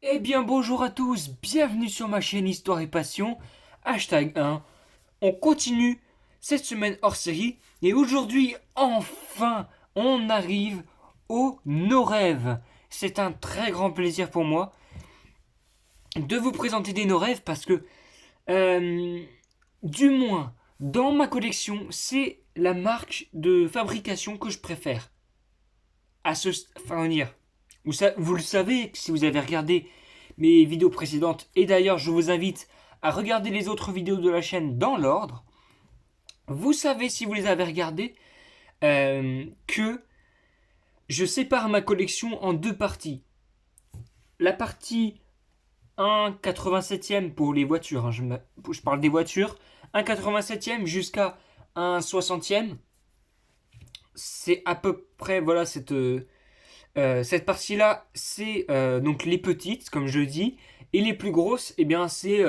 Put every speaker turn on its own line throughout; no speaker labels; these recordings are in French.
Eh bien bonjour à tous, bienvenue sur ma chaîne Histoire et Passion, hashtag 1. On continue cette semaine hors série et aujourd'hui enfin on arrive au nos rêves. C'est un très grand plaisir pour moi de vous présenter des nos rêves parce que euh, du moins dans ma collection c'est la marque de fabrication que je préfère. À ce, enfin dire, vous le savez si vous avez regardé mes vidéos précédentes. Et d'ailleurs, je vous invite à regarder les autres vidéos de la chaîne dans l'ordre. Vous savez, si vous les avez regardées, que je sépare ma collection en deux parties. La partie 1,87e pour les voitures, hein, je parle des voitures, 1,87e jusqu'à 1,60e. C'est à peu près, voilà, cette partie-là, c'est donc les petites, comme je dis, et les plus grosses, eh bien, c'est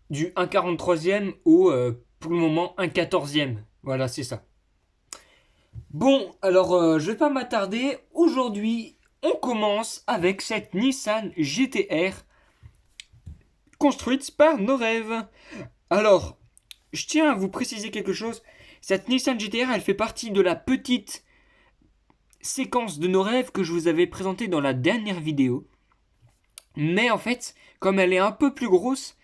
du 1,43e au, pour le moment, 1,14e. Voilà, c'est ça. Bon, alors, je vais pas m'attarder. Aujourd'hui, on commence avec cette Nissan GT-R construite par nos rêves. Alors, je tiens à vous préciser quelque chose. Cette Nissan GT-R, elle fait partie de la petite séquence de nos rêves que je vous avais présentée dans la dernière vidéo. Mais en fait, comme elle est un peu plus grosse,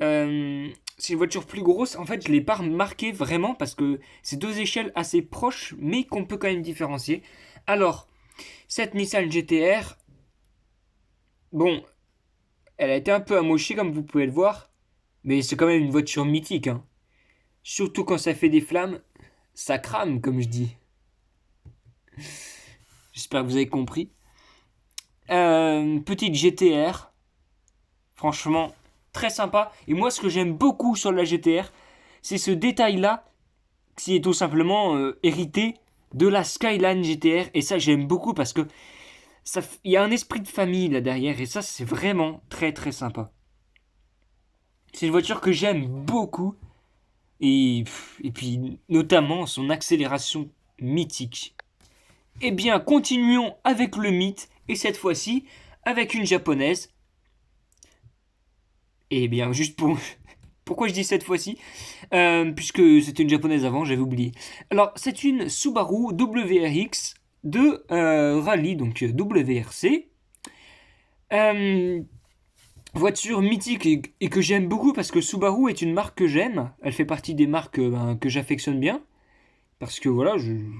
c'est une voiture plus grosse. En fait, je ne l'ai pas remarqué vraiment parce que c'est deux échelles assez proches, mais qu'on peut quand même différencier. Alors, cette Nissan GT-R, bon, elle a été un peu amochée comme vous pouvez le voir, mais c'est quand même une voiture mythique, hein. Surtout quand ça fait des flammes, ça crame, comme je dis. J'espère que vous avez compris. Petite GT-R, franchement, très sympa. Et moi, ce que j'aime beaucoup sur la GT-R, c'est ce détail-là qui est tout simplement hérité de la Skyline GT-R. Et ça, j'aime beaucoup parce que il y a un esprit de famille là derrière. Et ça, c'est vraiment très très sympa. C'est une voiture que j'aime beaucoup. Et puis, notamment, son accélération mythique. Eh bien, continuons avec le mythe. Et cette fois-ci, avec une japonaise. Eh bien, juste pour, pourquoi je dis cette fois-ci puisque c'était une japonaise avant, j'avais oublié. Alors, c'est une Subaru WRX de rallye, donc WRC. Euh, Voiture mythique et que j'aime beaucoup parce que Subaru est une marque que j'aime. Elle fait partie des marques que j'affectionne bien. Parce que voilà,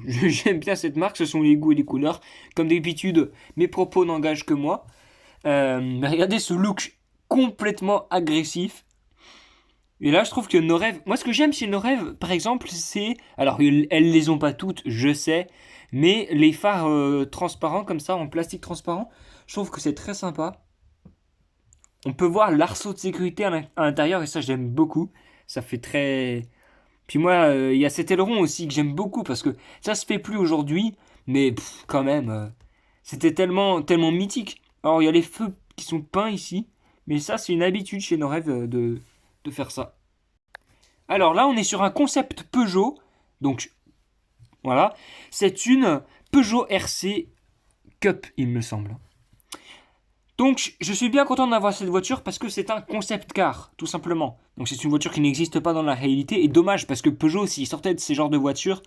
j'aime bien cette marque, ce sont les goûts et les couleurs. Comme d'habitude, mes propos n'engagent que moi. Mais regardez ce look complètement agressif. Et là, je trouve que nos rêves. Moi, ce que j'aime chez nos rêves, par exemple, c'est. Alors, elles les ont pas toutes, je sais. Mais les phares transparents, comme ça, en plastique transparent, je trouve que c'est très sympa. On peut voir l'arceau de sécurité à l'intérieur, et ça, j'aime beaucoup. Ça fait très. Puis moi, il y a cet aileron aussi que j'aime beaucoup, parce que ça se fait plus aujourd'hui. Mais quand même, c'était tellement, tellement mythique. Alors, il y a les feux qui sont peints ici. Mais ça, c'est une habitude chez nos rêves de faire ça. Alors là, on est sur un concept Peugeot. Donc voilà, c'est une Peugeot RC Cup, il me semble. Donc je suis bien content d'avoir cette voiture parce que c'est un concept car, tout simplement. Donc c'est une voiture qui n'existe pas dans la réalité. Et dommage parce que Peugeot, s'ils sortaient de ces genres de voitures,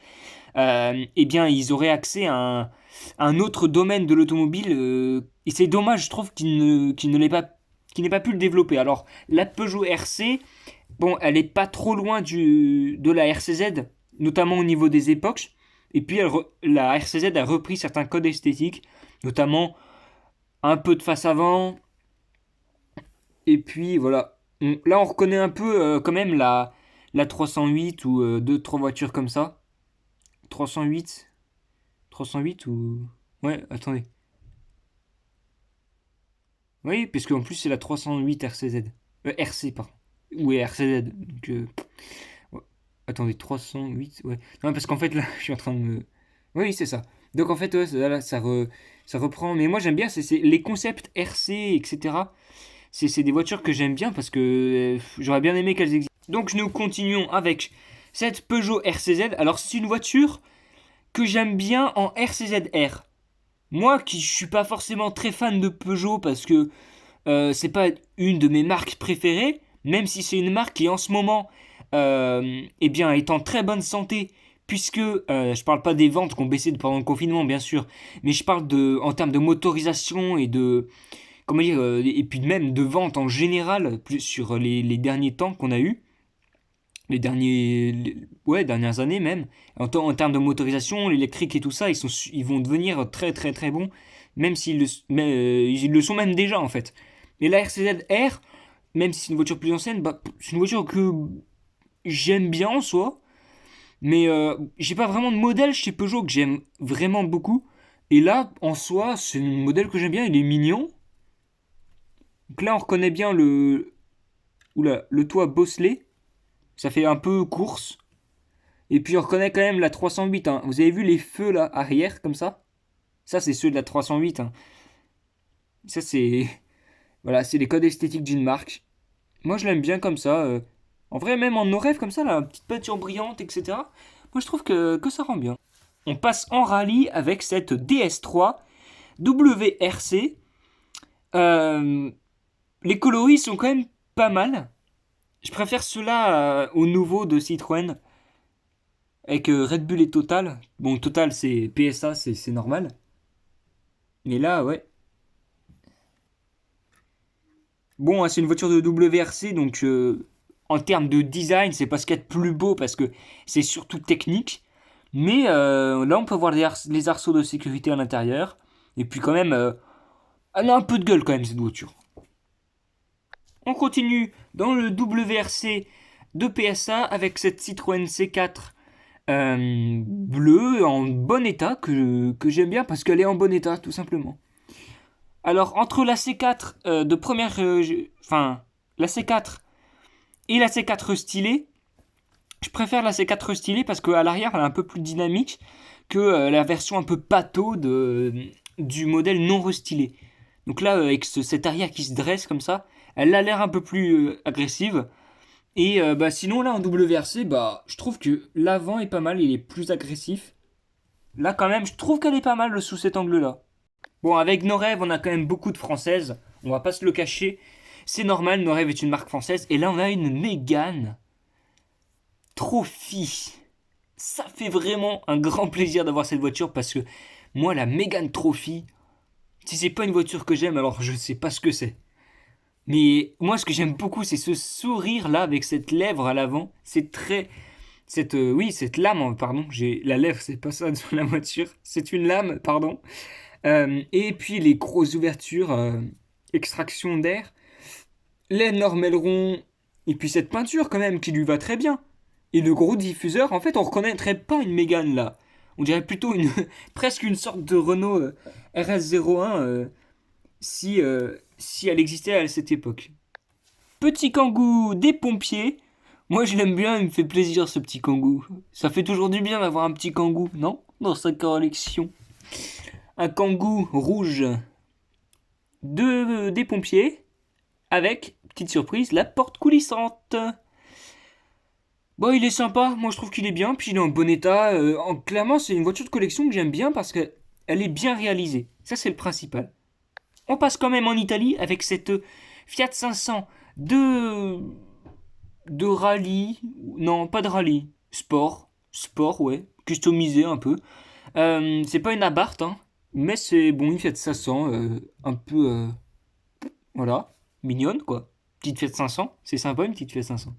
eh bien ils auraient accès à un autre domaine de l'automobile. Et c'est dommage, je trouve, qu'il n'ait pas pu le développer. Alors la Peugeot RC, bon, elle est pas trop loin de la RCZ, notamment au niveau des époques. Et puis la RCZ a repris certains codes esthétiques, notamment un peu de face avant. Et puis voilà. Là, on reconnaît un peu quand même la 308 ou deux, trois voitures comme ça. 308 308 ou... Ouais, attendez. Oui, parce qu'en plus c'est la 308 RCZ. RC, pardon. Ou RCZ. Donc, ouais. Attendez, 308, ouais. Non, parce qu'en fait, là, je suis en train de me... Oui, c'est ça. Donc, en fait, ouais, ça reprend. Mais moi, j'aime bien, c'est les concepts RC, etc. C'est des voitures que j'aime bien parce que j'aurais bien aimé qu'elles existent. Donc, nous continuons avec cette Peugeot RCZ. Alors, c'est une voiture que j'aime bien en RCZR. Moi qui je suis pas forcément très fan de Peugeot parce que c'est pas une de mes marques préférées, même si c'est une marque qui en ce moment eh bien, est en très bonne santé, puisque je parle pas des ventes qui ont baissé pendant le confinement, bien sûr, mais je parle en termes de motorisation et de, comment dire, et puis même de vente en général, plus sur les derniers temps qu'on a eu, ouais, dernières années même. En termes de motorisation, l'électrique et tout ça, ils vont devenir très très très bons, même ils le sont même déjà en fait. Et la RCZ R, même si c'est une voiture plus ancienne, bah, c'est une voiture que j'aime bien en soi, mais j'ai pas vraiment de modèle chez Peugeot que j'aime vraiment beaucoup. Et là, en soi, c'est un modèle que j'aime bien, il est mignon. Donc là, on reconnaît bien le toit bosselé, ça fait un peu course. Et puis on reconnaît quand même la 308, hein. Vous avez vu les feux là, arrière, comme ça? Ça, c'est ceux de la 308, hein. Ça, c'est... Voilà, c'est les codes esthétiques d'une marque. Moi, je l'aime bien comme ça. En vrai, même en nos rêves comme ça, la petite peinture brillante, etc. Moi, je trouve que ça rend bien. On passe en rallye avec cette DS3 WRC. Euh, les coloris sont quand même pas mal. Je préfère ceux-là aux nouveaux de Citroën avec Red Bull et Total. Bon, Total, c'est PSA, c'est normal. Mais là, ouais. Bon, hein, c'est une voiture de WRC, donc en termes de design, c'est pas ce qu'il y a de plus beau parce que c'est surtout technique. Mais là, on peut voir les arceaux de sécurité à l'intérieur. Et puis quand même, elle a un peu de gueule quand même, cette voiture. On continue dans le WRC de PSA avec cette Citroën C4 bleue en bon état que j'aime bien parce qu'elle est en bon état tout simplement. Alors entre la C4 de première, enfin la C4 et la C4 stylée, je préfère la C4 stylée parce qu'à l'arrière elle est un peu plus dynamique que la version un peu pâteau du modèle non restylé. Donc là avec cet arrière qui se dresse comme ça, elle a l'air un peu plus agressive. Et bah, sinon là en WRC, bah, je trouve que l'avant est pas mal, il est plus agressif. Là quand même, je trouve qu'elle est pas mal sous cet angle-là. Bon, avec nos rêves, on a quand même beaucoup de françaises, on va pas se le cacher. C'est normal, nos rêves est une marque française. Et là on a une Mégane Trophy. Ça fait vraiment un grand plaisir d'avoir cette voiture parce que moi la Mégane Trophy, si c'est pas une voiture que j'aime, alors je sais pas ce que c'est. Mais moi ce que j'aime beaucoup c'est ce sourire là avec cette lèvre à l'avant. C'est très oui, cette lame, pardon, j'ai la lèvre, c'est pas ça sur la voiture, c'est une lame, pardon. Et puis les grosses ouvertures, extraction d'air, l'énorme aileron, et puis cette peinture quand même qui lui va très bien. Et le gros diffuseur, en fait, on reconnaîtrait pas une Mégane là. On dirait plutôt presque une sorte de Renault RS01 si elle existait à cette époque. Petit Kangoo des pompiers. Moi je l'aime bien, il me fait plaisir ce petit Kangoo. Ça fait toujours du bien d'avoir un petit Kangoo, non? Dans sa collection. Un Kangoo rouge des pompiers avec, petite surprise, la porte coulissante. Bon, il est sympa, moi je trouve qu'il est bien, puis il est en bon état. Clairement, c'est une voiture de collection que j'aime bien parce qu'elle est bien réalisée. Ça, c'est le principal. On passe quand même en Italie avec cette Fiat 500 de rallye. Non, pas de rallye. Sport. Sport, ouais. Customisé un peu. C'est pas une Abarth, hein, mais c'est bon, une Fiat 500. Un peu. Voilà. Mignonne, quoi. Petite Fiat 500. C'est sympa, une petite Fiat 500.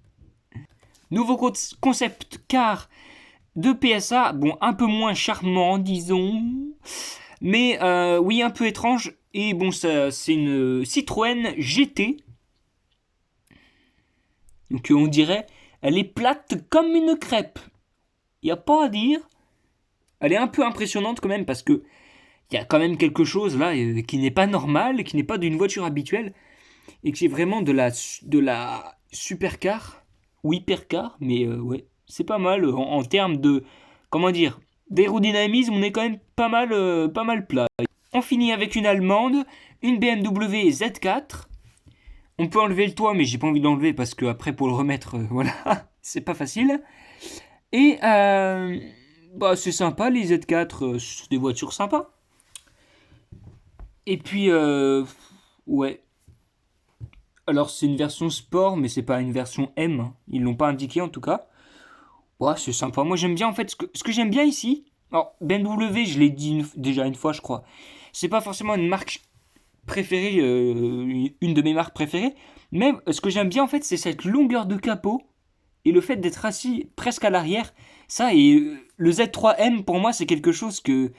Nouveau concept car de PSA. Bon, un peu moins charmant, disons. Mais oui, un peu étrange. Et bon, ça, c'est une Citroën GT. Donc on dirait, elle est plate comme une crêpe. Il n'y a pas à dire. Elle est un peu impressionnante quand même parce que il y a quand même quelque chose là qui n'est pas normal, qui n'est pas d'une voiture habituelle et qui est vraiment de la supercar ou hypercar. Mais ouais, c'est pas mal en termes de, comment dire, d'aérodynamisme. On est quand même pas mal plat. On finit avec une allemande, une BMW Z4. On peut enlever le toit, mais j'ai pas envie de l'enlever parce que après pour le remettre, voilà, c'est pas facile. Et bah c'est sympa les Z4, c'est des voitures sympas. Et puis, ouais. Alors, c'est une version sport, mais c'est pas une version M, hein. Ils l'ont pas indiqué en tout cas. Ouais, c'est sympa. Moi, j'aime bien en fait ce que j'aime bien ici. Alors, BMW, je l'ai dit déjà une fois, je crois. C'est pas forcément une marque préférée, une de mes marques préférées. Mais ce que j'aime bien en fait, c'est cette longueur de capot et le fait d'être assis presque à l'arrière. Ça et le Z3M pour moi, c'est quelque chose que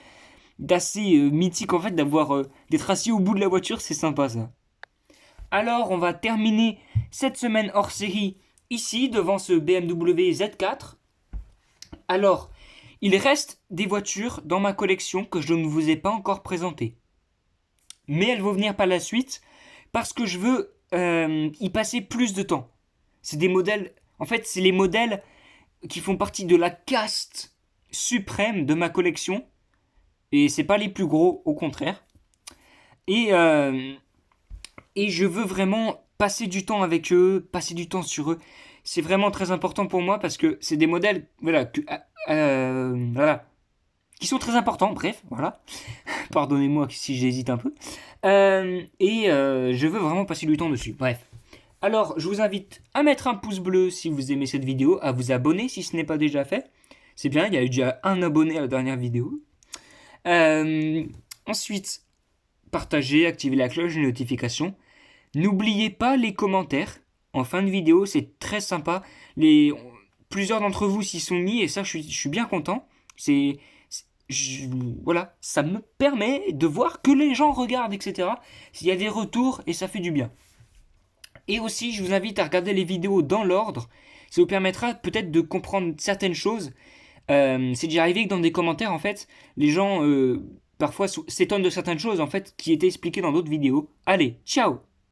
d'assez mythique en fait d'avoir d'être assis au bout de la voiture, c'est sympa ça. Alors, on va terminer cette semaine hors série ici devant ce BMW Z4. Alors, il reste des voitures dans ma collection que je ne vous ai pas encore présentées. Mais elles vont venir par la suite parce que je veux y passer plus de temps. C'est des modèles, en fait, c'est les modèles qui font partie de la caste suprême de ma collection. Et c'est pas les plus gros, au contraire. Et, euh, et je veux vraiment passer du temps avec eux, passer du temps sur eux. C'est vraiment très important pour moi parce que c'est des modèles, voilà, qui sont très importants. Bref, voilà. Pardonnez-moi si j'hésite un peu. Je veux vraiment passer du temps dessus. Bref. Alors, je vous invite à mettre un pouce bleu si vous aimez cette vidéo, à vous abonner si ce n'est pas déjà fait. C'est bien, il y a eu déjà un abonné à la dernière vidéo. Euh, Ensuite, partagez, activez la cloche de notification. N'oubliez pas les commentaires. En fin de vidéo, c'est très sympa. Plusieurs d'entre vous s'y sont mis et ça, je suis bien content. C'est, voilà, ça me permet de voir que les gens regardent, etc. S'il y a des retours et ça fait du bien. Et aussi, je vous invite à regarder les vidéos dans l'ordre. Ça vous permettra peut-être de comprendre certaines choses. C'est déjà arrivé que dans des commentaires, en fait, les gens parfois s'étonnent de certaines choses en fait qui étaient expliquées dans d'autres vidéos. Allez, ciao!